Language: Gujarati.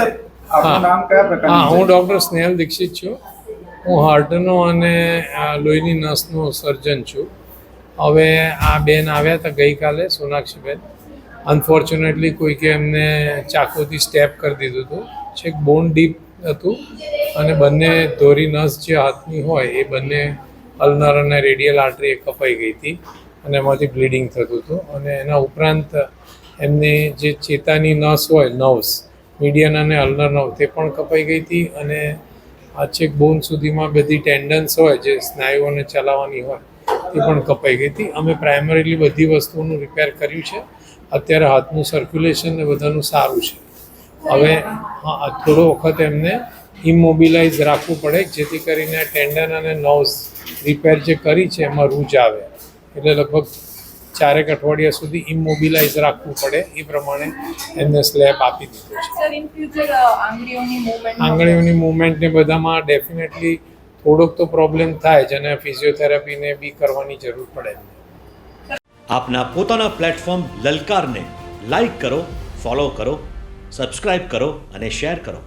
સર આપનું નામ કયા પ્રકારનું હું ડૉક્ટર સ્નેહલ દીક્ષિત છું. હું હાર્ટનો અને લોહીની નસનો સર્જન છું. હવે આ બેન આવ્યા હતા ગઈકાલે, સોનાક્ષીબેન. અનફોર્ચ્યુનેટલી કોઈકે એમને ચાકુથી સ્ટેપ કરી દીધું હતું. છેક બોન ડીપ હતું અને બંને ધોરી નસ જે હાથની હોય એ બંને અલ્નર અને રેડિયલ આર્ટરી કપાઈ ગઈ હતી અને એમાંથી બ્લીડિંગ થતું હતું. અને એના ઉપરાંત એમની જે ચેતાની નસ હોય, નર્વ્સ, મીડિયન અને અલ્નર નર્વ, તે પણ કપાઈ ગઈ હતી. અને આ છેક બોન સુધીમાં બધી ટેન્ડન્સ હોય જે સ્નાયુઓને ચલાવવાની હોય એ પણ કપાઈ ગઈ હતી. અમે પ્રાઇમરીલી બધી વસ્તુઓનું રિપેર કર્યું છે. અત્યારે હાથનું સર્ક્યુલેશન ને બધાનું સારું છે. હવે થોડો વખત એમને ઇમોબિલાઇઝ રાખવું પડે જેથી કરીને ટેન્ડન અને નર્વ્સ રિપેર જે કરી છે એમાં રૂજ આવે. એટલે લગભગ 4 અઠવાડિયા સુધી ઇમોબિલાઇઝ રાખવું પડે. એ પ્રમાણે એમને સ્લેબ આપી દીધો છે. સર, ઇન ફ્યુચર આંગળીઓની મૂવમેન્ટ ને બધામાં ડેફિનેટલી થોડોક તો પ્રોબ્લેમ થાય જ અને ફિઝિયોથેરાપીને બી કરવાની જરૂર પડે. આપના પોતાના પ્લેટફોર્મ લલકારને લાઈક કરો, ફોલો કરો, સબસ્ક્રાઇબ કરો અને શેર કરો.